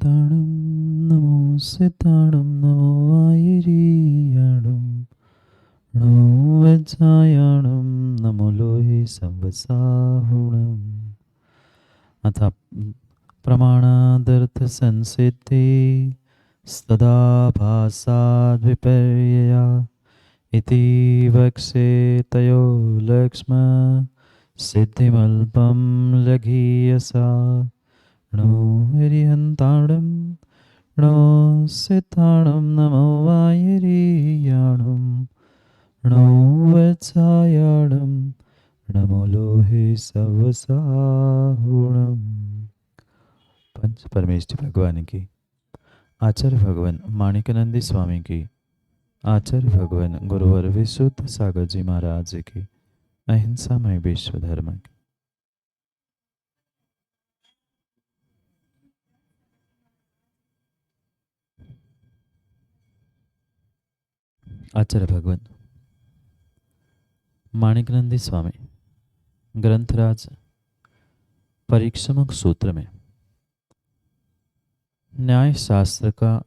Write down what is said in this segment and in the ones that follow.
ताणं नमो सिताणं नमो वायिरीयाणं नमो वज्रायाणं नमो लोहे संवसाहुणम् अथ प्रमाणादर्थसंसिद्धे सदा भासाद्विपर्यया इति वक्ष्ये तयो लक्ष्म सिद्धिमल्पं लघीयसा नमो हरिहन्ताणं नमो सिताणं नमो वायिरीयाणं नमो वत्सायाणं नमो लोहे सवसाहुणम्। पंच परमेष्ठी भगवान की, आचार्य भगवान माणिकनंदी स्वामी की, आचार्य भगवान गुरुवर विशुद्ध सागर जी महाराज की, अहिंसामय विश्व धर्म की। आचार्य भगवान माणिकनंदी स्वामी ग्रंथराज परीक्षमक सूत्र में न्याय शास्त्र का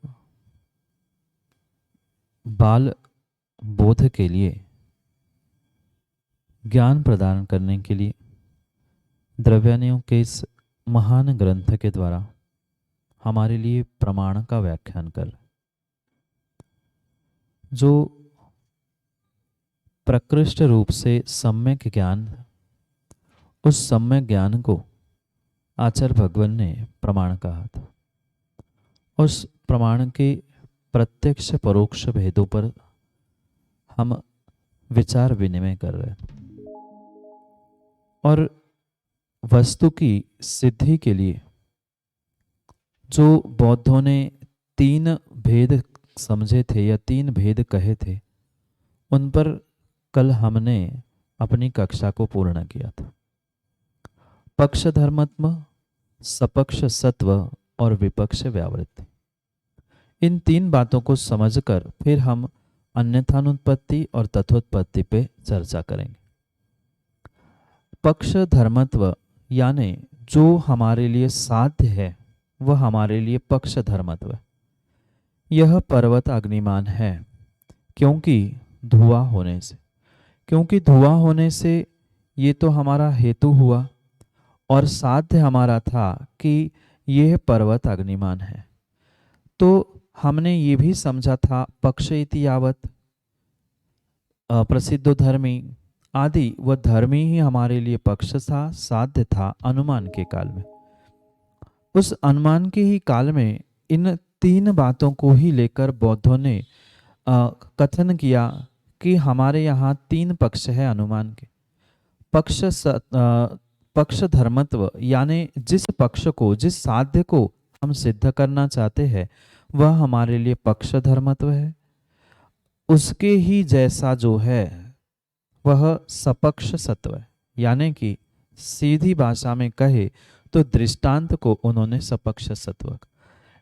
बाल बोध के लिए, ज्ञान प्रदान करने के लिए द्रव्यानियों के इस महान ग्रंथ के द्वारा हमारे लिए प्रमाण का व्याख्यान कर, जो प्रकृष्ट रूप से सम्यक ज्ञान, उस सम्यक ज्ञान को आचार्य भगवान ने प्रमाण कहा था। उस प्रमाण के प्रत्यक्ष परोक्ष भेदों पर हम विचार विनिमय कर रहे हैं और वस्तु की सिद्धि के लिए जो बौद्धों ने तीन भेद समझे थे या तीन भेद कहे थे, उन पर कल हमने अपनी कक्षा को पूर्ण किया था। पक्ष धर्मात्म, सपक्ष सत्व और विपक्ष व्यावृत्ति, इन तीन बातों को समझकर फिर हम अन्यथानुत्पत्ति और तथोत्पत्ति पे चर्चा करेंगे। पक्ष धर्मत्व यानी जो हमारे लिए साध्य है वह हमारे लिए पक्ष धर्मत्व है। यह पर्वत अग्निमान है क्योंकि धुआं होने से ये तो हमारा हेतु हुआ और साध्य हमारा था कि यह पर्वत अग्निमान है। तो हमने ये भी समझा था पक्ष इति यावत प्रसिद्धो धर्मी आदि, वह धर्मी ही हमारे लिए पक्ष था, साध्य था अनुमान के काल में। उस अनुमान के ही काल में इन तीन बातों को ही लेकर बौद्धों ने कथन किया कि हमारे यहाँ तीन पक्ष है अनुमान के। पक्ष धर्मत्व यानी जिस पक्ष को, जिस साध्य को हम सिद्ध करना चाहते हैं वह हमारे लिए पक्ष धर्मत्व है। उसके ही जैसा जो है वह सपक्ष सत्व है, यानी कि सीधी भाषा में कहे तो दृष्टांत को उन्होंने सपक्ष सत्व,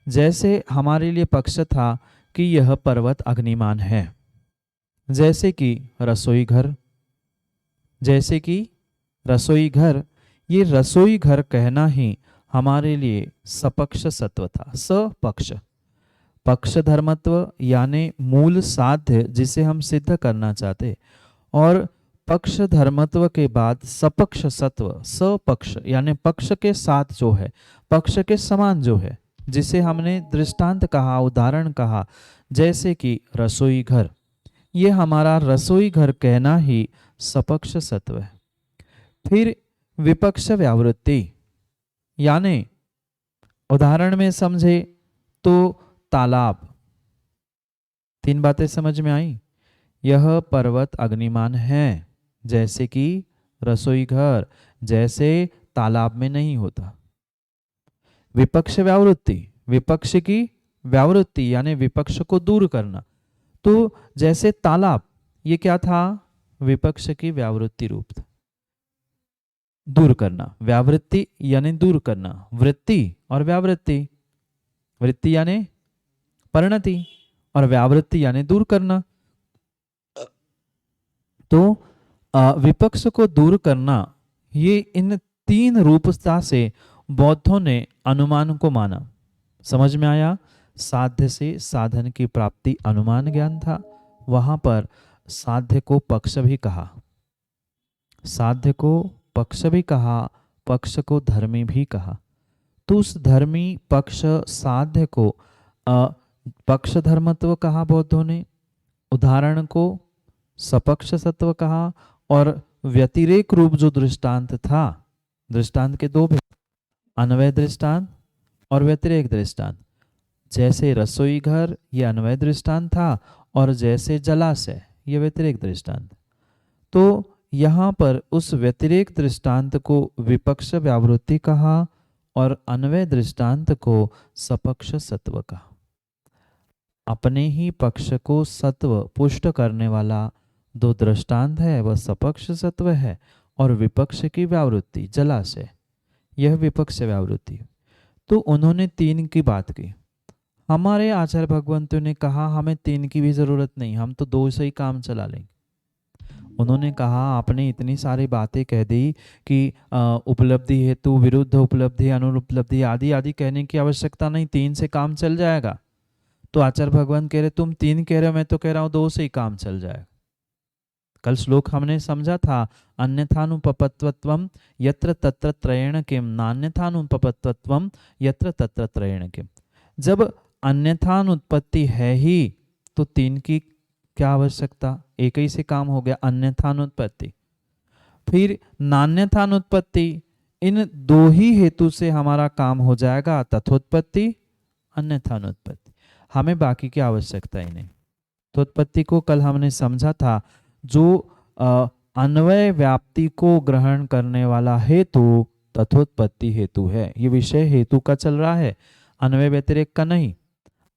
जैसे हमारे लिए पक्ष था कि यह पर्वत अग्निमान है, जैसे कि रसोई घर, ये रसोई घर कहना ही हमारे लिए सपक्ष सत्व था। सपक्ष, पक्ष धर्मत्व यानी मूल साध्य जिसे हम सिद्ध करना चाहते, और पक्ष धर्मत्व के बाद सपक्ष सत्व, सपक्ष यानी पक्ष के साथ जो है, पक्ष के समान जो है, जिसे हमने दृष्टांत कहा, उदाहरण कहा, जैसे कि रसोई घर। ये हमारा रसोई घर कहना ही सपक्ष सत्व है। फिर विपक्ष व्यावृत्ति यानी उदाहरण में समझे तो तालाब। तीन बातें समझ में आई। यह पर्वत अग्निमान है, जैसे कि रसोई घर, जैसे तालाब में नहीं होता। विपक्ष व्यावृत्ति, विपक्ष की व्यावृत्ति यानी विपक्ष को दूर करना। तो जैसे तालाब, ये क्या था? विपक्ष की व्यावृत्ति रूप था, दूर करना। व्यावृत्ति यानी दूर करना, वृत्ति और व्यावृत्ति, वृत्ति यानी परिणति और व्यावृत्ति यानी दूर करना। तो विपक्ष को दूर करना, ये इन तीन रूपता से बौद्धों ने अनुमान को माना। समझ में आया? साध्य से साधन की प्राप्ति अनुमान ज्ञान था। वहां पर साध्य को पक्ष भी कहा, साध्य को पक्ष भी कहा, पक्ष को धर्मी भी कहा। तो उस धर्मी पक्ष साध्य को पक्ष धर्मत्व कहा बौद्धों ने, उदाहरण को सपक्ष सत्व कहा, और व्यतिरेक रूप जो दृष्टांत था, दृष्टांत के दो भेद, अन्वय दृष्टांत और व्यतिरेक दृष्टांत। जैसे रसोई घर ये अन्वय दृष्टांत था, और जैसे जलाशय ये व्यतिरेक दृष्टांत। तो यहाँ पर उस व्यतिरेक दृष्टांत को विपक्ष व्यावृत्ति कहा और अन्वय दृष्टांत को सपक्ष सत्व कहा। अपने ही पक्ष को सत्व पुष्ट करने वाला दो दृष्टांत है वह सपक्ष सत्व है, और विपक्ष की व्यावृत्ति जलाशय यह विपक्ष व्यावृत्ति। तो उन्होंने तीन की बात की। हमारे आचार्य भगवंतों ने कहा हमें तीन की भी जरूरत नहीं, हम तो दो से ही काम चला लेंगे। उन्होंने कहा आपने इतनी सारी बातें कह दी कि उपलब्धि हेतु, विरुद्ध उपलब्धि, अनुपलब्धि आदि आदि कहने की आवश्यकता नहीं, तीन से काम चल जाएगा। तो आचार्य भगवान कह रहे तुम तीन कह रहे हो, मैं तो कह रहा हूं दो से ही काम चल जाएगा। कल श्लोक हमने समझा था, अन्यथानुपपत्वत्वम यत्र तत्र त्रयेण किम, नान्यथानुपपत्वत्वम यत्र तत्र त्रयेण किम। जब अन्यथानुत्पत्ति है ही तो तीन की क्या आवश्यकता, एक ही से काम हो गया, अन्यथानुत्पत्ति। फिर नान्यथानुत्पत्ति, इन दो ही हेतु से हमारा काम हो जाएगा, तथोत्पत्ति अन्यथानुत्पत्ति, हमें बाकी की आवश्यकता ही नहीं। तथोत्पत्ति को कल हमने समझा था, जो अन्वय व्याप्ति को ग्रहण करने वाला हेतु तथोत्पत्ति हेतु है। ये विषय हेतु का चल रहा है, अन्वय व्यतिरेक का नहीं।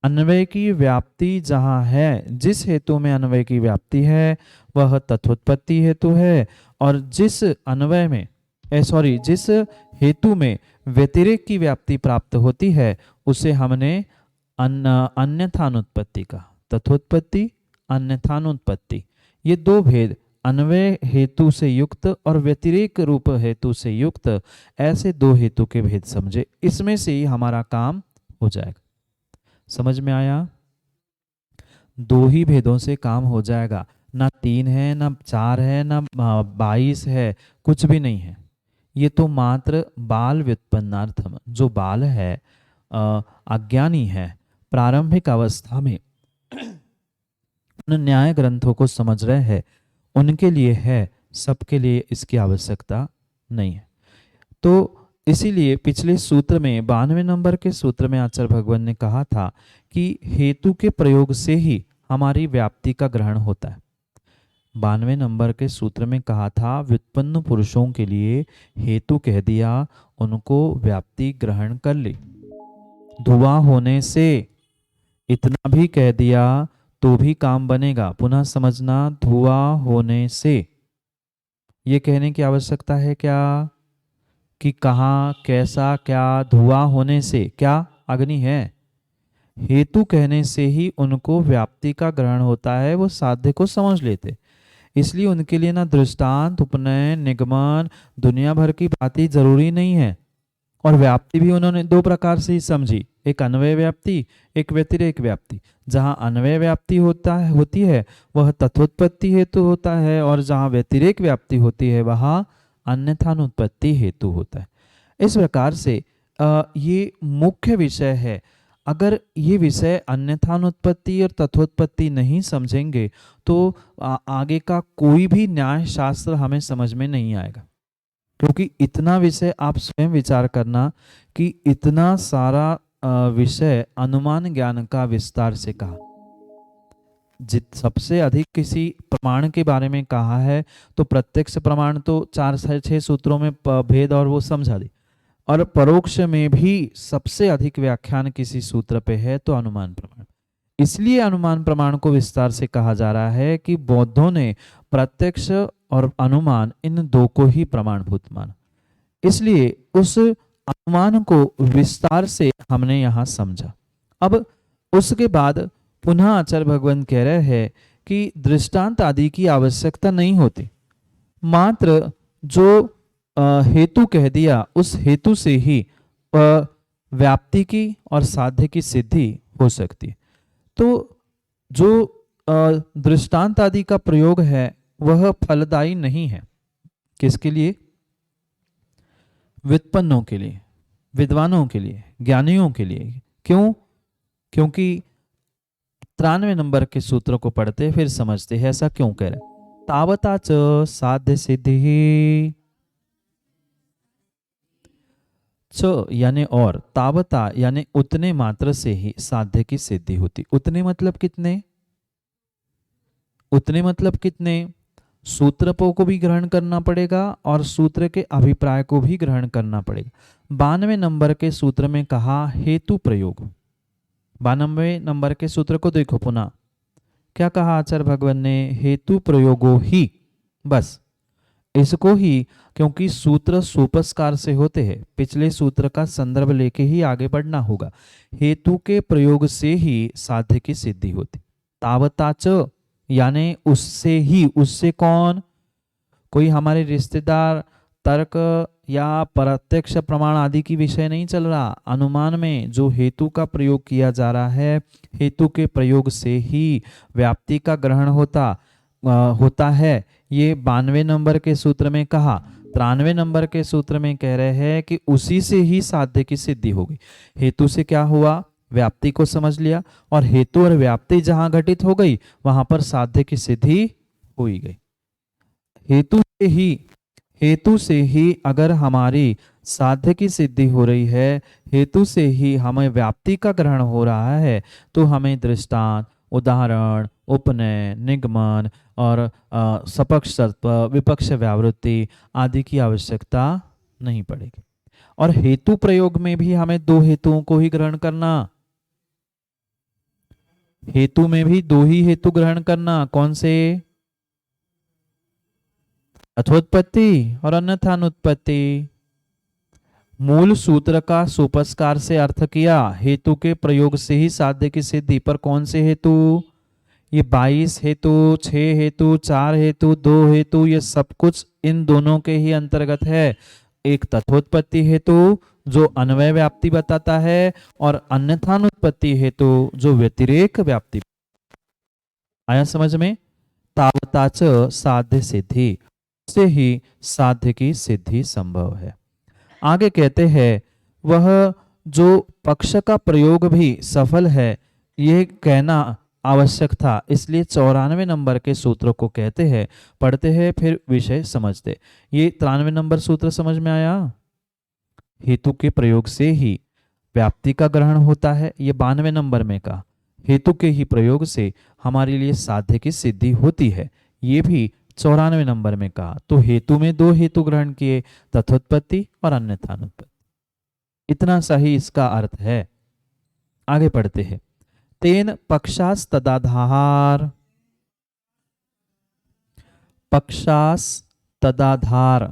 अन्वय की व्याप्ति जहाँ है, जिस हेतु में अन्वय की व्याप्ति है वह तथोत्पत्ति हेतु है, और जिस अन्वय में जिस हेतु में व्यतिरेक की व्याप्ति प्राप्त होती है उसे हमने अन्यथानुत्पत्ति का। तथोत्पत्ति अन्यथानुत्पत्ति, ये दो भेद, अन्वय हेतु से युक्त और व्यतिरेक रूप हेतु से युक्त, ऐसे दो हेतु के भेद समझे, इसमें से ही हमारा काम हो जाएगा। समझ में आया? दो ही भेदों से काम हो जाएगा, ना तीन है, ना चार है, ना 22 है, कुछ भी नहीं है। ये तो मात्र बाल व्युत्पन्नार्थम, जो बाल है अज्ञानी है, प्रारंभिक अवस्था में उन न्याय ग्रंथों को समझ रहे हैं, उनके लिए है, सबके लिए इसकी आवश्यकता नहीं है। तो इसीलिए पिछले सूत्र में 92 नंबर के सूत्र में आचार्य भगवान ने कहा था कि हेतु के प्रयोग से ही हमारी व्याप्ति का ग्रहण होता है। 92 नंबर के सूत्र में कहा था व्युत्पन्न पुरुषों के लिए हेतु कह दिया, उनको व्याप्ति ग्रहण कर ली। धुआं होने से इतना भी कह दिया तो भी काम बनेगा। पुनः समझना, धुआं होने से ये कहने की आवश्यकता है क्या कि कहाँ, कैसा, क्या, धुआं होने से क्या अग्नि है। हेतु कहने से ही उनको व्याप्ति का ग्रहण होता है, वो साध्य को समझ लेते। इसलिए उनके लिए ना दृष्टांत, उपनयन, निगमन, दुनिया भर की बातें जरूरी नहीं है। और व्याप्ति भी उन्होंने दो प्रकार से ही समझी, एक अन्वय व्याप्ति, एक व्यतिरेक व्याप्ति। जहाँ अन्वय व्याप्ति होती है वह तथोत्पत्ति हेतु होता है, और जहाँ व्यतिरेक व्याप्ति होती है वहाँ अन्यथानुत्पत्ति हेतु होता है। इस प्रकार से ये मुख्य विषय है। अगर ये विषय अन्यथानुत्पत्ति और तथोत्पत्ति नहीं समझेंगे तो आगे का कोई भी न्याय शास्त्र हमें समझ में नहीं आएगा। क्योंकि इतना विषय, आप स्वयं विचार करना कि इतना सारा विषय अनुमान ज्ञान का विस्तार से कहा। सबसे अधिक किसी प्रमाण के बारे में कहा है तो प्रत्यक्ष प्रमाण तो 4 से 6 सूत्रों में भेद और वो समझा दी, और परोक्ष में भी सबसे अधिक व्याख्यान किसी सूत्र पे है तो अनुमान प्रमाण। इसलिए अनुमान प्रमाण को विस्तार से कहा जा रहा है कि बौद्धों ने प्रत्यक्ष और अनुमान इन दो को ही प्रमाणभूत माना। इसलिए उस अनुमान को विस्तार से हमने यहाँ समझा। अब उसके बाद पुनः आचार्य भगवान कह रहे हैं कि दृष्टांत आदि की आवश्यकता नहीं होती, मात्र जो हेतु कह दिया उस हेतु से ही व्याप्ति की और साध्य की सिद्धि हो सकती है। तो जो दृष्टांत आदि का प्रयोग है वह फलदायी नहीं है। किसके लिए? व्युत्पन्नों के लिए, विद्वानों के लिए, ज्ञानियों के लिए। क्यों? क्योंकि 93 नंबर के सूत्र को पढ़ते फिर समझते हैं ऐसा क्यों कह रहे। तावता च साध्य सिद्धि, च यानी और, तावता यानी उतने मात्र से ही साध्य की सिद्धि होती। उतने मतलब कितने? उतने मतलब कितने? सूत्र को भी ग्रहण करना पड़ेगा और सूत्र के अभिप्राय को भी ग्रहण करना पड़ेगा। 92 नंबर के सूत्र में कहा हेतु प्रयोग। 92 नंबर के सूत्र को देखो पुनः, क्या कहा आचार्य भगवान ने? हेतु प्रयोगो ही, बस इसको ही, क्योंकि सूत्र सोपस्कार से होते हैं, पिछले सूत्र का संदर्भ लेके ही आगे बढ़ना होगा। हेतु के प्रयोग से ही साध्य की सिद्धि होती। तावताच यानी उससे ही, उससे कौन? कोई हमारे रिश्तेदार, तर्क या प्रत्यक्ष प्रमाण आदि की विषय नहीं चल रहा। अनुमान में जो हेतु का प्रयोग किया जा रहा है, हेतु के प्रयोग से ही व्याप्ति का ग्रहण होता है। ये 92 नंबर के सूत्र में कहा। 93 नंबर के सूत्र में कह रहे हैं कि उसी से ही साध्य की सिद्धि होगी। हेतु से क्या हुआ? व्याप्ति को समझ लिया, और हेतु और व्याप्ति जहां घटित हो गई वहां पर साध्य की सिद्धि हो ही गई। हेतु से ही अगर हमारी साध्य की सिद्धि हो रही है, हेतु से ही हमें व्याप्ति का ग्रहण हो रहा है, तो हमें दृष्टांत, उदाहरण, उपनय, निगमन और सपक्ष सत्व, विपक्ष व्यावृत्ति आदि की आवश्यकता नहीं पड़ेगी। और हेतु प्रयोग में भी हमें दो हेतुओं को ही ग्रहण करना। हेतु में भी दो ही हेतु ग्रहण करना। कौन से? अथोत्पत्ति और अन्यथानुत्पत्ति। मूल सूत्र का सोपस्कार से अर्थ किया, हेतु के प्रयोग से ही साध्य की सिद्धि। पर कौन से हेतु? ये 22 हेतु, 6 हेतु, 4 हेतु, 2 हेतु, ये सब कुछ इन दोनों के ही अंतर्गत है। एक तथोत्पत्ति हेतु जो अन्वय व्याप्ति बताता है, और अन्यथानुत्पत्ति हेतु जो व्यतिरेक व्याप्ति। आया समझ में? तावताच साध्य सिद्धि, से ही साध्य की सिद्धि संभव है। आगे कहते हैं वह जो पक्ष का प्रयोग भी सफल है, यह कहना आवश्यक था, इसलिए 94 नंबर के सूत्र को कहते हैं। पढ़ते हैं फिर विषय समझते। ये 93 नंबर सूत्र समझ में आया? हेतु के प्रयोग से ही व्याप्ति का ग्रहण होता है। ये 92 नंबर में कहा हेतु के ही प्रयोग से हमारे लिए साध्य की सिद्धि होती है। ये भी 94 नंबर में कहा। तो हेतु में दो हेतु ग्रहण किए, तथोत्पत्ति और अन्यथानुत्पत्ति। इतना सही इसका अर्थ है। आगे पढ़ते हैं। तेन पक्षास तदाधार, पक्षास तदाधार,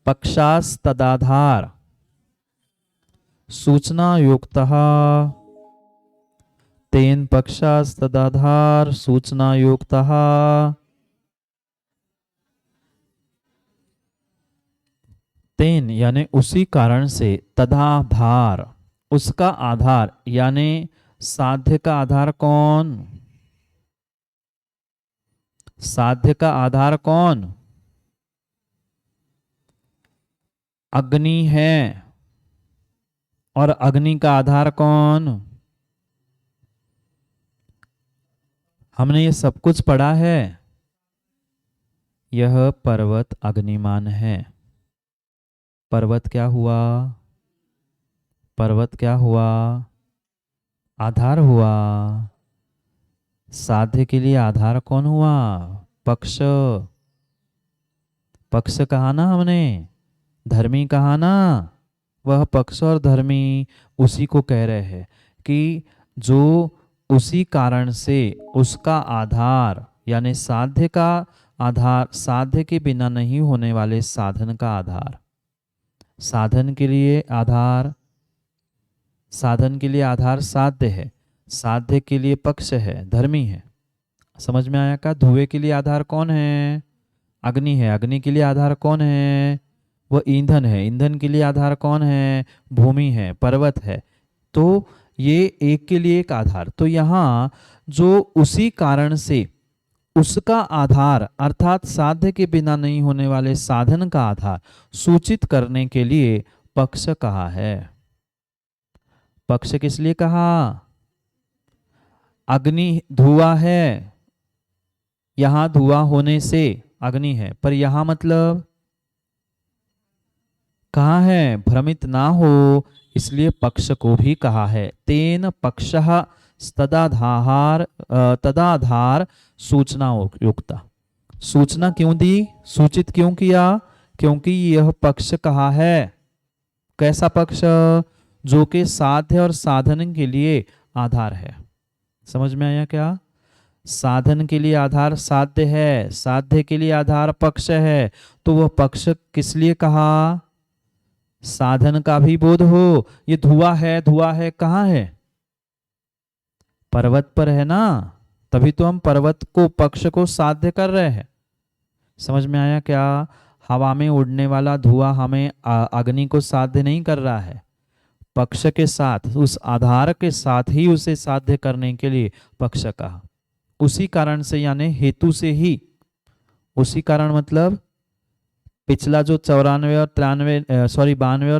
पक्षास तदाधार सूचना युक्तः, तेन पक्षास तदाधार सूचना युक्तः। तेन यानी उसी कारण से, तदाधार उसका आधार, यानी साध्य का आधार कौन? साध्य का आधार कौन? अग्नि है। और अग्नि का आधार कौन? हमने ये सब कुछ पढ़ा है। यह पर्वत अग्निमान है। पर्वत क्या हुआ? पर्वत क्या हुआ? आधार हुआ। साध्य के लिए आधार कौन हुआ? पक्ष। पक्ष कहा ना हमने, धर्मी कहा ना। वह पक्ष और धर्मी उसी को कह रहे हैं कि जो उसी कारण से उसका आधार, यानी साध्य का आधार, साध्य के बिना नहीं होने वाले साधन का आधार। साधन के लिए आधार, साधन के लिए आधार साध्य है, साध्य के लिए पक्ष है, धर्मी है। समझ में आया का? धुएं के लिए आधार कौन है? अग्नि है। अग्नि के लिए आधार कौन है? वह ईंधन है। ईंधन के लिए आधार कौन है? भूमि है, पर्वत है। तो ये एक के लिए एक आधार। तो यहाँ जो उसी कारण से उसका आधार अर्थात साध्य के बिना नहीं होने वाले साधन का आधार सूचित करने के लिए पक्ष कहा है। पक्ष किस लिए कहा? अग्नि धुआं है, यहां धुआं होने से अग्नि है, पर यहां मतलब कहाँ है? भ्रमित ना हो इसलिए पक्ष को भी कहा है। तेन पक्षः तदाधार सूचना युक्ता। सूचना क्यों दी? सूचित क्यों किया? क्योंकि यह पक्ष कहा है। कैसा पक्ष? जो कि साध्य और साधन के लिए आधार है। समझ में आया क्या? साधन के लिए आधार साध्य है, साध्य के लिए आधार पक्ष है। तो वह पक्ष किस लिए कहा? साधन का भी बोध हो। ये धुआं है, धुआं है कहाँ है? पर्वत पर है ना, तभी तो हम पर्वत को पक्ष को साध्य कर रहे हैं। समझ में आया क्या? हवा में उड़ने वाला धुआं हमें अग्नि को साध्य नहीं कर रहा है। पक्ष के साथ, उस आधार के साथ ही उसे साध्य करने के लिए पक्ष कहा। उसी कारण से यानी हेतु से ही, उसी कारण मतलब पिछला जो 92 और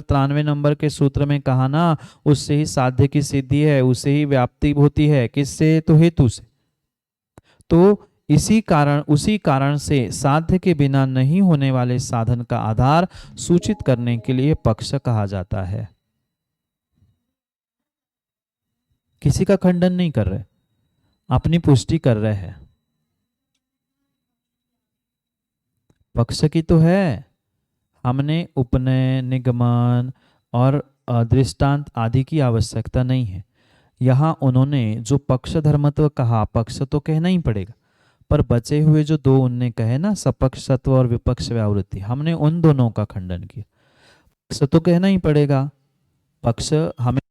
93 नंबर के सूत्र में कहा ना, उससे ही साध्य की सिद्धि है, उससे ही व्याप्ति होती है। किससे? तो हेतु से। तो उसी कारण से साध्य के बिना नहीं होने वाले साधन का आधार सूचित करने के लिए पक्ष कहा जाता है। किसी का खंडन नहीं कर रहे, अपनी पुष्टि कर रहे हैं। पक्ष की तो है, हमने उपनय, निगमन और दृष्टांत आदि की आवश्यकता नहीं है। यहाँ उन्होंने जो पक्ष धर्मत्व कहा, पक्ष तो कहना ही पड़ेगा, पर बचे हुए जो दो उनने कहे ना, सपक्षत्व और विपक्ष व्यावृत्ति, हमने उन दोनों का खंडन किया। पक्ष तो कहना ही पड़ेगा, पक्ष हमें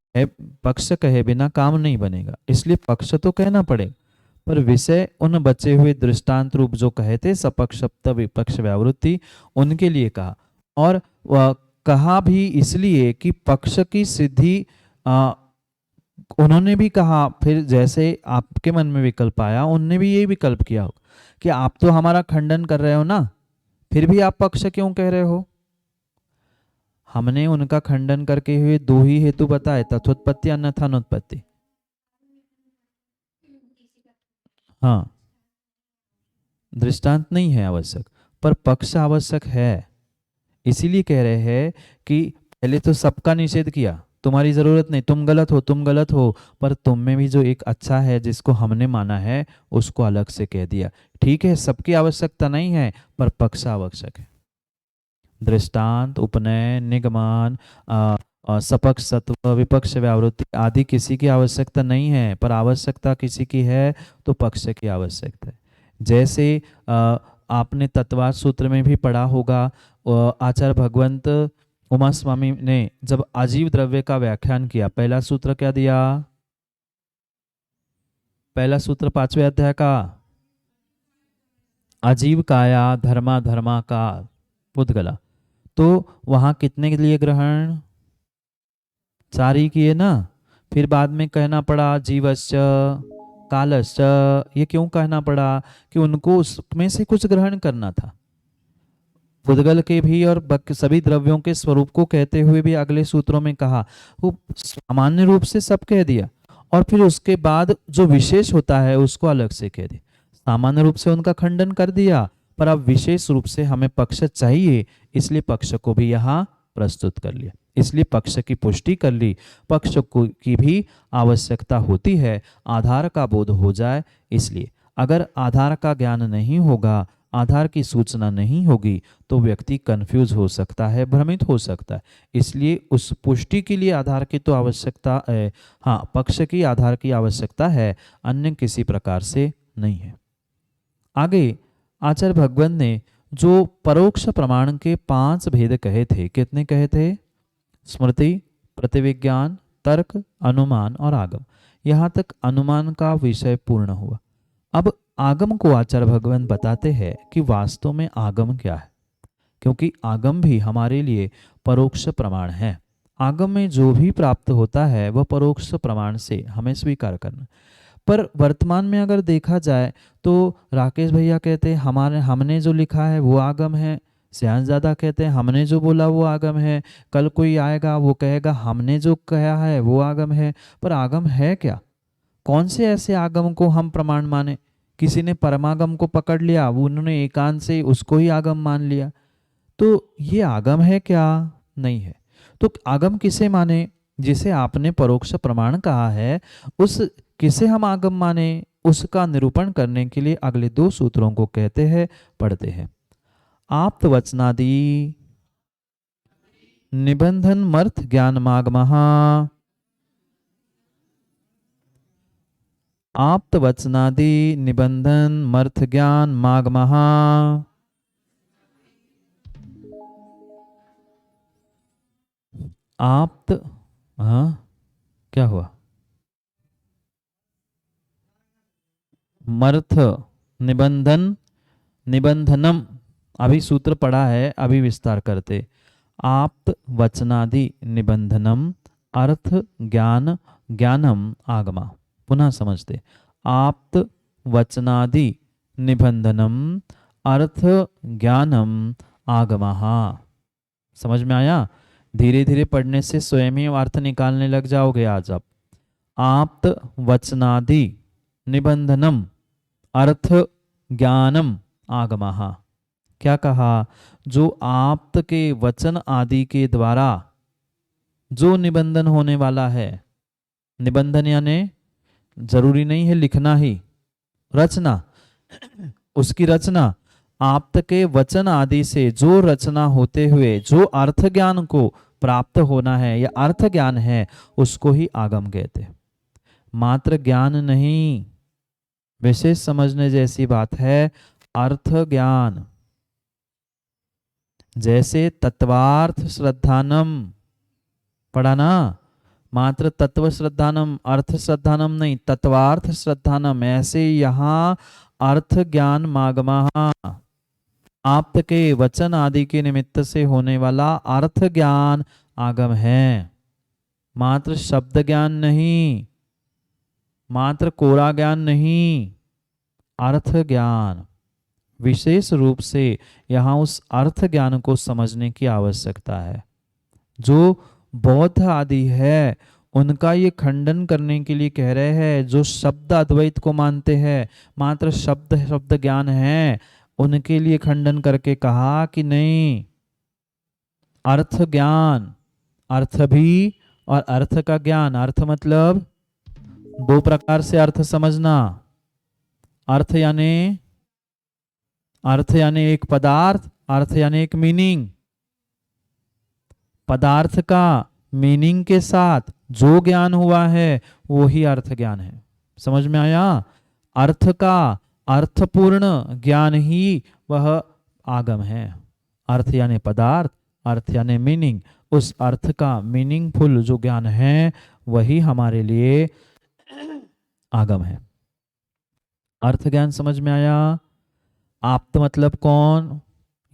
पक्ष कहे बिना काम नहीं बनेगा, इसलिए पक्ष तो कहना पड़ेगा। पर विषय उन बचे हुए दृष्टांत रूप जो कहे थे सपक्षत्व विपक्ष व्यावृत्ति, उनके लिए कहा। और कहा भी इसलिए कि पक्ष की सिद्धि उन्होंने भी कहा, फिर जैसे आपके मन में विकल्प आया, उनने भी यही विकल्प किया हो कि आप तो हमारा खंडन कर रहे हो ना, फिर भी आप पक्ष क्यों कह रहे हो? हमने उनका खंडन करके हुए दो ही हेतु बताए, तथोत्पत्ति अन्यथा अनुत्पत्ति। हाँ, दृष्टांत नहीं है आवश्यक, पर पक्ष आवश्यक है। इसीलिए कह रहे हैं कि पहले तो सबका निषेध किया, तुम्हारी जरूरत नहीं, तुम गलत हो, तुम गलत हो, पर तुम में भी जो एक अच्छा है जिसको हमने माना है उसको अलग से कह दिया। ठीक है, सबकी आवश्यकता नहीं है, पर पक्ष आवश्यक है। दृष्टांत, उपनय, निगमान, सपक्ष सत्व, विपक्ष व्यावृत्ति आदि किसी की आवश्यकता नहीं है, पर आवश्यकता किसी की है तो पक्ष की आवश्यकता है। जैसे आपने तत्वार्थ सूत्र में भी पढ़ा होगा, आचार्य भगवंत उमा स्वामी ने जब आजीव द्रव्य का व्याख्यान किया, पहला सूत्र क्या दिया? पहला सूत्र 5वें अध्याय का, आजीव काया धर्मा धर्मा का पुद्गला। तो वहां कितने के लिए ग्रहण? 4 ही किए ना। फिर बाद में कहना पड़ा जीवश्च कालश्च। ये क्यों कहना पड़ा? कि उनको उसमें से कुछ ग्रहण करना था। पुद्गल के भी और सभी द्रव्यों के स्वरूप को कहते हुए भी अगले सूत्रों में कहा, वो सामान्य रूप से सब कह दिया, और फिर उसके बाद जो विशेष होता है उसको अलग से कह दिया। सामान्य रूप से उनका खंडन कर दिया, पर अब विशेष रूप से हमें पक्ष चाहिए, इसलिए पक्ष को भी यहाँ प्रस्तुत कर लिया। इसलिए पक्ष की पुष्टि कर ली। पक्ष को की भी आवश्यकता होती है, आधार का बोध हो जाए। इसलिए अगर आधार का ज्ञान नहीं होगा, आधार की सूचना नहीं होगी, तो व्यक्ति कंफ्यूज हो सकता है, भ्रमित हो सकता है। इसलिए उस पुष्टि के लिए आधार की तो आवश्यकता है, हाँ, पक्ष की आधार की आवश्यकता है, अन्य किसी प्रकार से नहीं है। आगे आचार्य भगवंत ने जो परोक्ष प्रमाण के 5 भेद कहे थे, कितने कहे थे? स्मृति, प्रतिविज्ञान, तर्क, अनुमान और आगम। यहाँ तक अनुमान का विषय पूर्ण हुआ। अब आगम को आचार्य भगवंत बताते हैं कि वास्तव में आगम क्या है। क्योंकि आगम भी हमारे लिए परोक्ष प्रमाण है। आगम में जो भी प्राप्त होता है वह परोक्ष प्रमाण से हमें स्वीकार करना। पर वर्तमान में अगर देखा जाए तो राकेश भैया कहते हैं हमारे हमने जो लिखा है वो आगम है, श्यामजादा कहते हैं हमने जो बोला वो आगम है, कल कोई आएगा वो कहेगा हमने जो कहा है वो आगम है। पर आगम है क्या? कौन से ऐसे आगम को हम प्रमाण माने? किसी ने परमागम को पकड़ लिया, वो उन्होंने एकांत से उसको ही आगम मान लिया, तो ये आगम है क्या? नहीं है। तो आगम किसे माने? जिसे आपने परोक्ष प्रमाण कहा है, उस किसे हम आगम माने, उसका निरूपण करने के लिए अगले दो सूत्रों को कहते हैं, पढ़ते हैं। आप्त वचनादि निबंधन मर्थ ज्ञान मागमहा। आप्त वचनादि निबंधन मर्थ ज्ञान मागमहा। आप्त, हाँ क्या हुआ? मर्थ निबंधन, निबंधनम, अभी सूत्र पढ़ा है, अभी विस्तार करते। आप्त वचनादि निबंधनम अर्थ ज्ञान ज्ञानम आगमा। पुनः समझते। आप्त वचनादि निबंधनम अर्थ ज्ञानम आगमा। समझ में आया? धीरे धीरे पढ़ने से स्वयं ही अर्थ निकालने लग जाओगे आज आप। आप्त वचनादि निबंधनम अर्थ ज्ञानम आगमः। क्या कहा? जो आप्त के वचन आदि के द्वारा जो निबंधन होने वाला है, निबंधन यानी जरूरी नहीं है लिखना ही, रचना, उसकी रचना आप्त के वचन आदि से जो रचना होते हुए जो अर्थ ज्ञान को प्राप्त होना है या अर्थ ज्ञान है, उसको ही आगम कहते। मात्र ज्ञान नहीं, विशेष समझने जैसी बात है अर्थ ज्ञान। जैसे तत्वार्थ श्रद्धानम पढ़ा ना, मात्र तत्व श्रद्धानम अर्थ श्रद्धानम नहीं, तत्वार्थ श्रद्धानम। ऐसे यहाँ अर्थ ज्ञान मागमा, आप्त के वचन आदि के निमित्त से होने वाला अर्थ ज्ञान आगम है। मात्र शब्द ज्ञान नहीं, मात्र कोरा ज्ञान नहीं, अर्थ ज्ञान। विशेष रूप से यहाँ उस अर्थ ज्ञान को समझने की आवश्यकता है। जो बौद्ध आदि है उनका ये खंडन करने के लिए कह रहे हैं, जो शब्द अद्वैत को मानते हैं, मात्र शब्द शब्द ज्ञान है, उनके लिए खंडन करके कहा कि नहीं, अर्थ ज्ञान, अर्थ भी और अर्थ का ज्ञान। अर्थ मतलब दो प्रकार से अर्थ समझना। अर्थ यानी एक पदार्थ, अर्थ यानी एक मीनिंग। पदार्थ का मीनिंग के साथ जो ज्ञान हुआ है वो ही अर्थ ज्ञान है। समझ में आया? अर्थ का अर्थपूर्ण ज्ञान ही वह आगम है। अर्थ यानी पदार्थ, अर्थ यानी मीनिंग, उस अर्थ का मीनिंगफुल जो ज्ञान है वही हमारे लिए आगम है। अर्थ ज्ञान समझ में आया? आप्त मतलब कौन,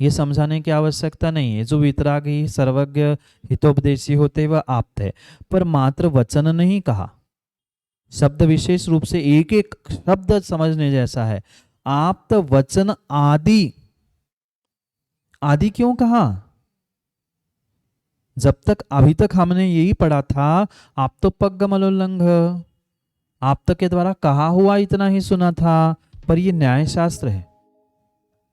ये समझाने की आवश्यकता नहीं है। जो वितरागी सर्वज्ञ हितोपदेशी होते वह आप्त है। पर मात्र वचन नहीं कहा, शब्द विशेष रूप से एक एक शब्द समझने जैसा है। आप्त वचन आदि, आदि क्यों कहा? जब तक अभी तक हमने यही पढ़ा था आप तो पग्गमलोल्लंघ, आप्त के द्वारा कहा हुआ इतना ही सुना था। पर यह न्याय शास्त्र है,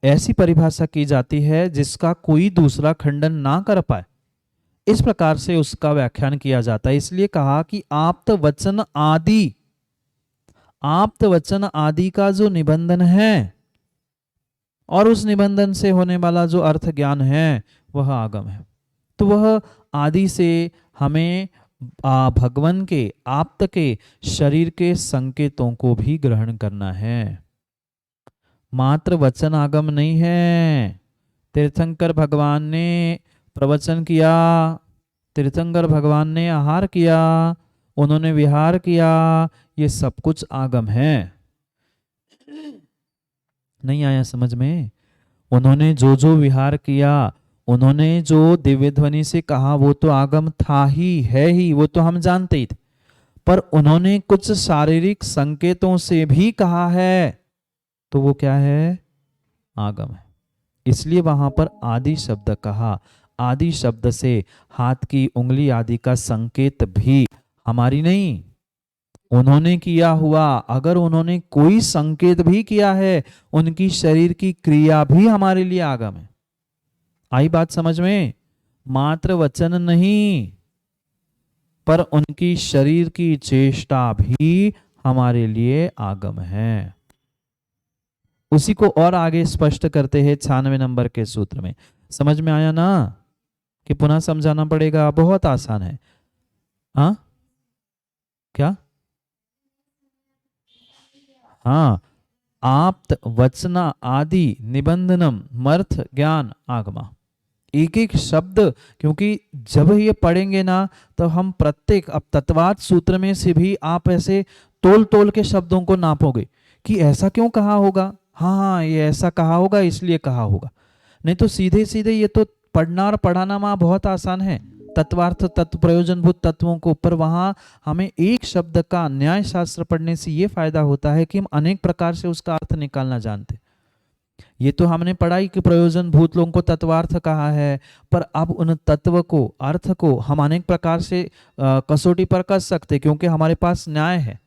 ऐसी परिभाषा की जाती है जिसका कोई दूसरा खंडन ना कर पाए, इस प्रकार से उसका व्याख्यान किया जाता है। इसलिए कहा कि आप्त वचन आदि, आप्त वचन आदि का जो निबंधन है और उस निबंधन से होने वाला जो अर्थ ज्ञान है वह आगम है। तो वह आदि से हमें भगवान के आप्त के शरीर के संकेतों को भी ग्रहण करना है। मात्र वचन आगम नहीं है। तीर्थंकर भगवान ने प्रवचन किया, तीर्थंकर भगवान ने आहार किया, उन्होंने विहार किया, ये सब कुछ आगम है। नहीं आया समझ में? उन्होंने जो जो विहार किया उन्होंने जो दिव्य ध्वनि से कहा वो तो आगम था ही, है ही, वो तो हम जानते ही थे, पर उन्होंने कुछ शारीरिक संकेतों से भी कहा है, तो वो क्या है? आगम है। इसलिए वहां पर आदि शब्द कहा। आदि शब्द से हाथ की उंगली आदि का संकेत भी हमारी नहीं, उन्होंने किया हुआ। अगर उन्होंने कोई संकेत भी किया है, उनकी शरीर की क्रिया भी हमारे लिए आगम है। आई बात समझ में? मात्र वचन नहीं, पर उनकी शरीर की चेष्टा भी हमारे लिए आगम है। उसी को और आगे स्पष्ट करते हैं 96 नंबर के सूत्र में। समझ में आया ना कि पुनः समझाना पड़ेगा? बहुत आसान है। हाँ क्या? हाँ, आप्त वचना आदि निबंधनम मर्थ ज्ञान आगमा, एक एक शब्द, क्योंकि जब ये पढ़ेंगे ना तो हम प्रत्येक, अब तत्वाद सूत्र में से भी आप ऐसे तोल तोल के शब्दों को नापोगे कि ऐसा क्यों कहा होगा, हाँ हाँ ये ऐसा कहा होगा इसलिए कहा होगा। नहीं तो सीधे सीधे ये तो पढ़ना और पढ़ाना वहाँ बहुत आसान है, तत्वार्थ तत्व प्रयोजनभूत तत्वों को, पर वहाँ हमें एक शब्द का न्याय शास्त्र पढ़ने से ये फायदा होता है कि हम अनेक प्रकार से उसका अर्थ निकालना जानते। ये तो हमने पढ़ाई के प्रयोजन भूत लोगों को तत्वार्थ कहा है, पर अब उन तत्व को, अर्थ को हम अनेक प्रकार से कसौटी पर कर सकते, क्योंकि हमारे पास न्याय है।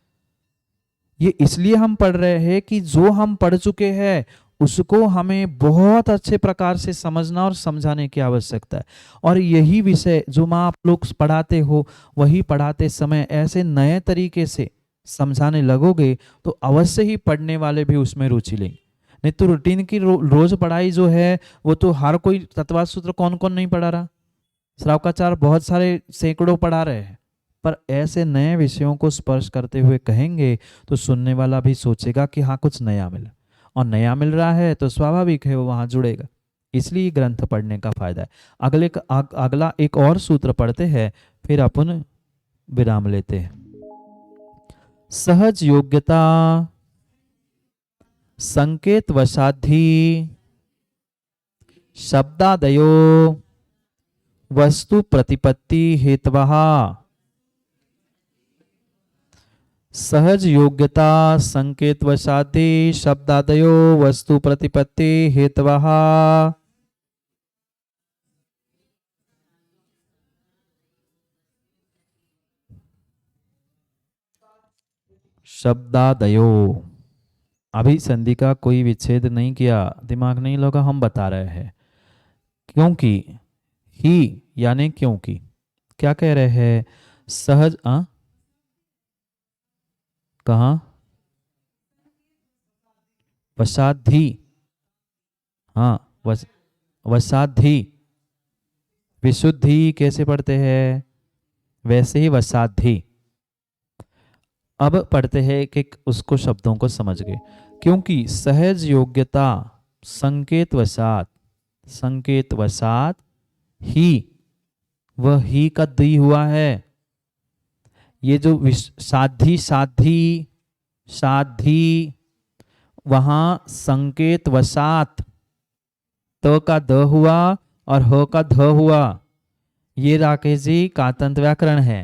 ये इसलिए हम पढ़ रहे हैं कि जो हम पढ़ चुके हैं उसको हमें बहुत अच्छे प्रकार से समझना और समझाने की आवश्यकता है। और यही विषय जो माँ आप लोग पढ़ाते हो, वही पढ़ाते समय ऐसे नए तरीके से समझाने लगोगे तो अवश्य ही पढ़ने वाले भी उसमें रुचि लेंगे। नहीं तो रूटीन की रोज पढ़ाई जो है वो तो हर कोई तत्वाद सूत्र कौन कौन नहीं पढ़ा रहा, श्रावकाचार्य बहुत सारे सैकड़ों पढ़ा रहे हैं, पर ऐसे नए विषयों को स्पर्श करते हुए कहेंगे तो सुनने वाला भी सोचेगा कि हाँ कुछ नया मिला, और नया मिल रहा है तो स्वाभाविक है वो वहां जुड़ेगा। इसलिए ग्रंथ पढ़ने का फायदा है। अगला एक और सूत्र पढ़ते हैं, फिर अपन विराम लेते हैं। सहज योग्यता संकेत वशाधि शब्दादयो वस्तु प्रतिपत्ति हेतवः। सहज योग्यता संकेत वशाधि शब्दादयो वस्तु प्रतिपत्ति हेतवः। शब्दादयो, अभी संधि का कोई विच्छेद नहीं किया, दिमाग नहीं लगा, हम बता रहे हैं। क्योंकि ही यानी क्योंकि, क्या कह रहे हैं? सहज कहाँ? वसाधि, हाँ वसाधि। विशुद्धि कैसे पढ़ते हैं? वैसे ही वसाधि। अब पढ़ते हैं कि उसको शब्दों को समझ गए। क्योंकि सहज योग्यता संकेत वसात, संकेत वसात ही, वह ही का दी हुआ है। ये जो साधी साधी साधी, वहां संकेत वसात त का द हुआ और ह का ध हुआ। ये राकेश जी कातंत व्याकरण है,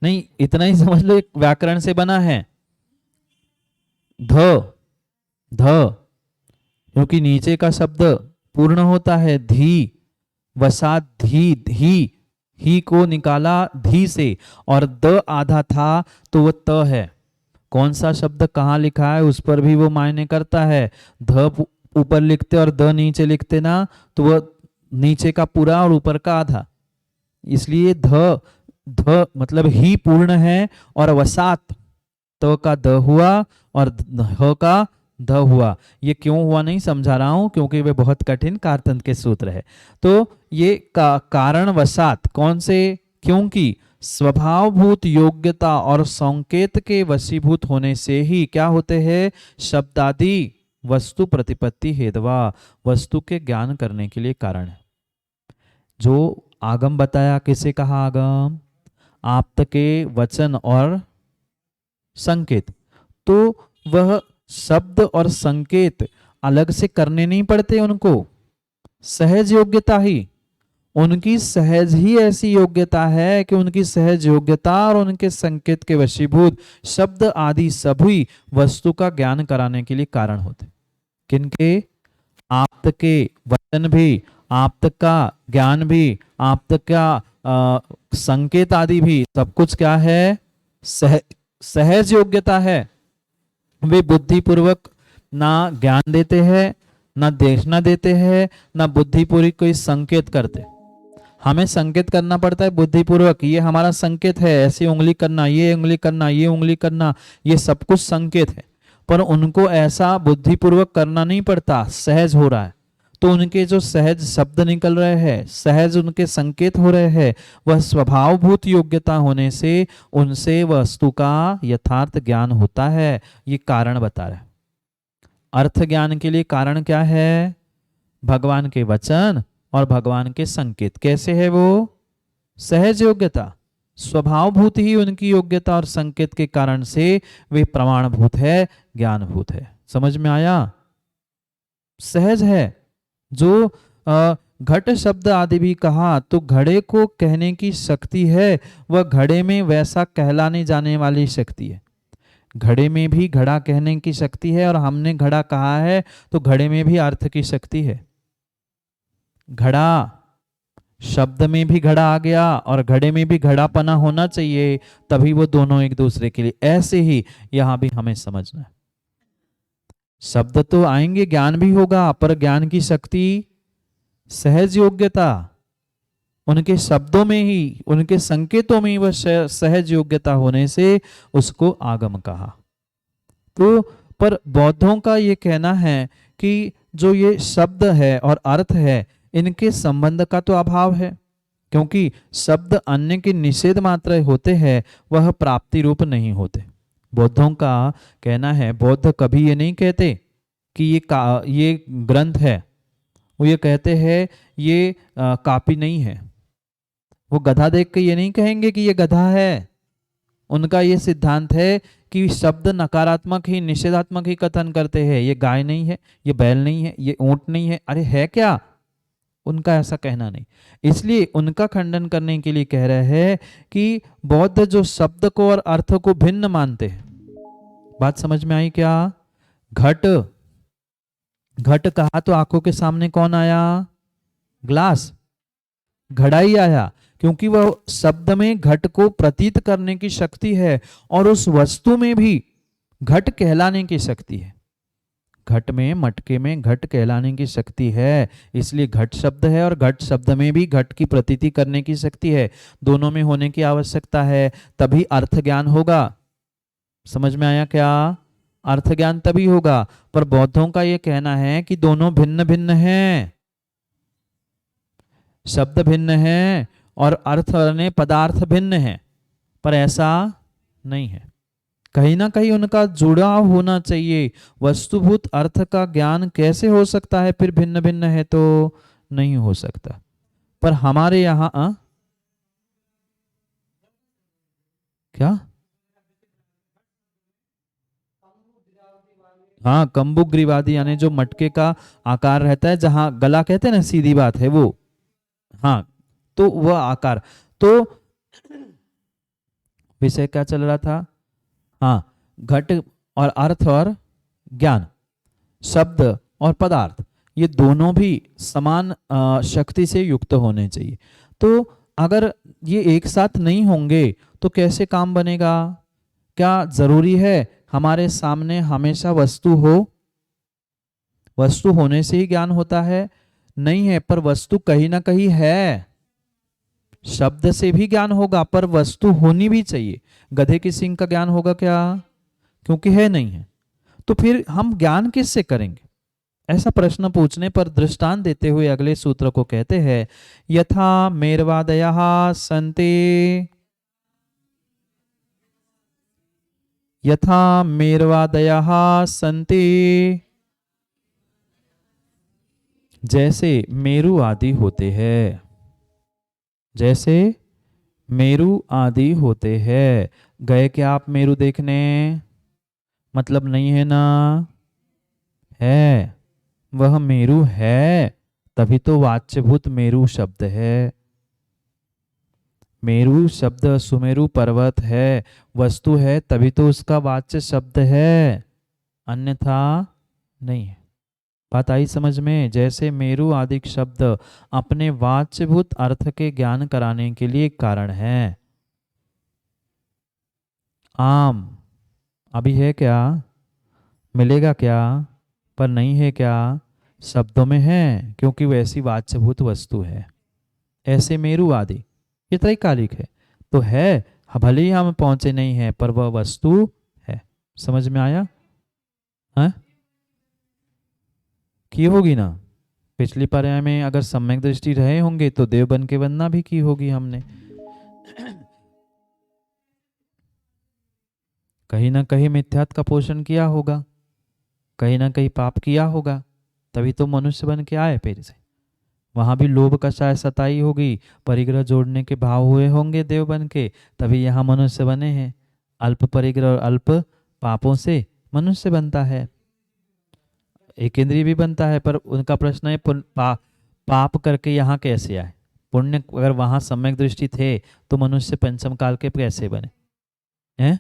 नहीं इतना ही समझ लो, एक व्याकरण से बना है। ध ध, क्योंकि नीचे का शब्द पूर्ण होता है धी, वसात धी, ही को निकाला धी से, और द आधा था तो वह त है। कौन सा शब्द कहाँ लिखा है उस पर भी वो मायने करता है। ध ऊपर लिखते और द नीचे लिखते ना, तो वह नीचे का पूरा और ऊपर का आधा। इसलिए ध मतलब ही पूर्ण है, और वसात तो का द हुआ और ह का ध हुआ। ये क्यों हुआ नहीं समझा रहा हूं, क्योंकि वे बहुत कठिन कारतंत्र के सूत्र है। तो ये कारण वसात कौन से? क्योंकि स्वभावभूत योग्यता और संकेत के वशीभूत होने से ही क्या होते हैं? शब्दादि वस्तु प्रतिपत्ति हेतवा, वस्तु के ज्ञान करने के लिए कारण है। जो आगम बताया, किसे कहा आगम? आप्त के वचन और संकेत। तो वह शब्द और संकेत अलग से करने नहीं पड़ते, उनको सहज योग्यता ही, उनकी सहज ही ऐसी योग्यता है कि उनकी सहज योग्यता और उनके संकेत के वशीभूत शब्द आदि सभी वस्तु का ज्ञान कराने के लिए कारण होते। किनके? आप्त के वचन भी, आप्त का ज्ञान भी, आप्त का संकेत आदि भी, सब कुछ क्या है? सहज योग्यता है। वे बुद्धिपूर्वक ना ज्ञान देते हैं, ना देखना देते हैं, ना बुद्धिपूर्वक कोई संकेत करते। हमें संकेत करना पड़ता है बुद्धिपूर्वक, ये हमारा संकेत है, ऐसी उंगली करना, ये उंगली करना, ये उंगली करना, ये सब कुछ संकेत है। पर उनको ऐसा बुद्धिपूर्वक करना नहीं पड़ता, सहज हो रहा है। तो उनके जो सहज शब्द निकल रहे हैं, सहज उनके संकेत हो रहे हैं, वह स्वभावभूत योग्यता होने से उनसे वस्तु का यथार्थ ज्ञान होता है। ये कारण बता रहे हैं। अर्थ ज्ञान के लिए कारण क्या है? भगवान के वचन और भगवान के संकेत। कैसे है वो? सहज योग्यता, स्वभावभूत ही उनकी योग्यता और संकेत के कारण से वे प्रमाणभूत है, ज्ञानभूत है। समझ में आया? सहज है। जो घट शब्द आदि भी कहा तो घड़े को कहने की शक्ति है, वह घड़े में वैसा कहलाने जाने वाली शक्ति है। घड़े में भी घड़ा कहने की शक्ति है, और हमने घड़ा कहा है तो घड़े में भी अर्थ की शक्ति है। घड़ा शब्द में भी घड़ा आ गया और घड़े में भी घड़ापना होना चाहिए, तभी वो दोनों एक दूसरे के लिए। ऐसे ही यहां भी हमें समझना है। शब्द तो आएंगे, ज्ञान भी होगा, पर ज्ञान की शक्ति, सहज योग्यता, उनके शब्दों में ही, उनके संकेतों में ही वह सहज योग्यता होने से उसको आगम कहा। तो पर बौद्धों का ये कहना है कि जो ये शब्द है और अर्थ है, इनके संबंध का तो अभाव है, क्योंकि शब्द अन्य के निषेध मात्र होते हैं, वह प्राप्ति रूप नहीं होते। बौद्धों का कहना है, बौद्ध कभी ये नहीं कहते कि ये ग्रंथ है, वो ये कहते हैं ये कापी नहीं है। वो गधा देख के ये नहीं कहेंगे कि ये गधा है। उनका ये सिद्धांत है कि शब्द नकारात्मक ही, निषेधात्मक ही कथन करते हैं। ये गाय नहीं है, ये बैल नहीं है, ये ऊंट नहीं है, अरे है क्या? उनका ऐसा कहना नहीं। इसलिए उनका खंडन करने के लिए कह रहे हैं कि बौद्ध जो शब्द को और अर्थ को भिन्न मानते हैं। बात समझ में आई क्या? घट, घट कहा तो आंखों के सामने कौन आया? ग्लास, घड़ा ही आया, क्योंकि वह शब्द में घट को प्रतीत करने की शक्ति है और उस वस्तु में भी घट कहलाने की शक्ति है। घट में, मटके में घट कहलाने की शक्ति है, इसलिए घट शब्द है, और घट शब्द में भी घट की प्रतीति करने की शक्ति है। दोनों में होने की आवश्यकता है, तभी अर्थ ज्ञान होगा। समझ में आया क्या? अर्थ ज्ञान तभी होगा। पर बौद्धों का यह कहना है कि दोनों भिन्न भिन्न हैं, शब्द भिन्न है और अर्थ ने पदार्थ भिन्न है, पर ऐसा नहीं है। कहीं ना कहीं उनका जुड़ाव होना चाहिए। वस्तुभूत अर्थ का ज्ञान कैसे हो सकता है फिर भिन्न भिन्न है तो? नहीं हो सकता। पर हमारे यहाँ क्या? हाँ, कम्बुक ग्रीवादी, यानी जो मटके का आकार रहता है, जहां गला कहते हैं ना, सीधी बात है वो। हाँ, तो वह आकार। तो विषय क्या चल रहा था? हाँ, घट और अर्थ और ज्ञान, शब्द और पदार्थ, ये दोनों भी समान शक्ति से युक्त होने चाहिए। तो अगर ये एक साथ नहीं होंगे तो कैसे काम बनेगा? क्या जरूरी है हमारे सामने हमेशा वस्तु हो? वस्तु होने से ही ज्ञान होता है? नहीं है, पर वस्तु कहीं ना कहीं है। शब्द से भी ज्ञान होगा, पर वस्तु होनी भी चाहिए। गधे की सींग का ज्ञान होगा क्या? क्योंकि है नहीं है। तो फिर हम ज्ञान किससे करेंगे? ऐसा प्रश्न पूछने पर दृष्टांत देते हुए अगले सूत्र को कहते हैं, यथा मेरवादयः सन्ति, यथा मेरवादयः सन्ति, जैसे मेरु आदि होते हैं, जैसे मेरु आदि होते हैं। गए क्या आप मेरु देखने? मतलब नहीं है ना? है, वह मेरु है, तभी तो वाच्यभूत मेरु शब्द है। मेरु शब्द सुमेरु पर्वत है, वस्तु है, तभी तो उसका वाच्य शब्द है, अन्यथा नहीं है। बात आई समझ में? जैसे मेरु आदि शब्द अपने वाच्यभूत अर्थ के ज्ञान कराने के लिए कारण है। आम अभी है क्या? मिलेगा क्या? पर नहीं है क्या? शब्दों में है, क्योंकि वैसी वाच्यभूत वस्तु है। ऐसे मेरु आदि ये त्रैकालिक है तो है, भले ही हम पहुंचे नहीं है पर वह वस्तु है। समझ में आया? है की होगी ना। पिछली पर्याय में अगर सम्यक दृष्टि रहे होंगे तो देव बन के वंदना भी की होगी हमने। कहीं ना कहीं मिथ्यात्व का पोषण किया होगा, कहीं ना कहीं पाप किया होगा, तभी तो मनुष्य बन के आए फिर से। वहां भी लोभ का शायद सताई होगी, परिग्रह जोड़ने के भाव हुए होंगे देव बन के, तभी यहाँ मनुष्य बने हैं। अल्प परिग्रह और अल्प पापों से मनुष्य बनता है, एक इंद्रिय भी बनता है। पर उनका प्रश्न है पाप करके यहाँ कैसे आए? पुण्य अगर वहां सम्यक दृष्टि थे तो मनुष्य पंचम काल के कैसे बने हैं?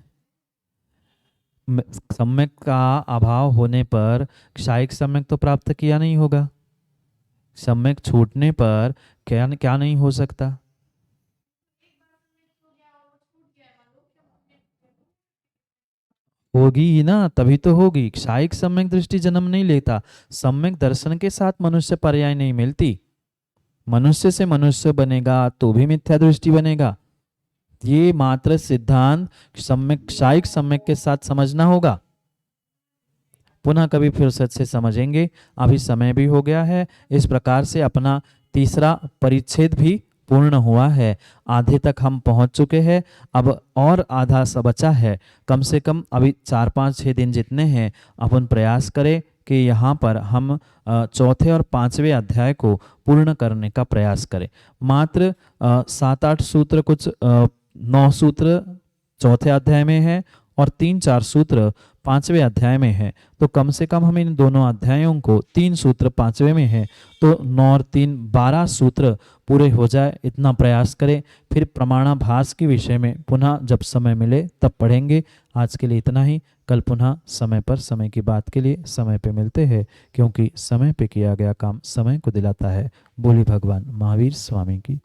सम्यक का अभाव होने पर क्षायिक सम्यक तो प्राप्त किया नहीं होगा। सम्यक छूटने पर क्या क्या नहीं हो सकता? होगी ही ना, तभी तो होगी। क्षायिक सम्यक दृष्टि जन्म नहीं लेता, सम्यक दर्शन के साथ मनुष्य पर्याय नहीं मिलती। मनुष्य से मनुष्य बनेगा तो भी मिथ्या दृष्टि बनेगा। ये मात्र सिद्धांत सम्यक क्षायिक सम्यक के साथ समझना होगा। पुनः कभी फुर्सत से समझेंगे। अभी समय भी हो गया है। इस प्रकार से अपना तीसरा परिच्छेद भी पूर्ण हुआ है। आधे तक हम पहुंच चुके हैं, अब और आधा सा बचा है। कम से कम अभी 4-5-6 दिन जितने हैं अपन प्रयास करें कि यहाँ पर हम चौथे और पांचवें अध्याय को पूर्ण करने का प्रयास करें। मात्र 7-8 सूत्र, कुछ 9 सूत्र चौथे अध्याय में है और 3-4 सूत्र पांचवें अध्याय में है। तो कम से कम हम इन दोनों अध्यायों को, 3 सूत्र पांचवें में है तो 9 और 3 12 सूत्र पूरे हो जाए, इतना प्रयास करें। फिर प्रमाणाभास के विषय में पुनः जब समय मिले तब पढ़ेंगे। आज के लिए इतना ही। कल पुनः समय पर समय की बात के लिए समय पे मिलते हैं, क्योंकि समय पे किया गया काम समय को दिलाता है। बोली भगवान महावीर स्वामी की।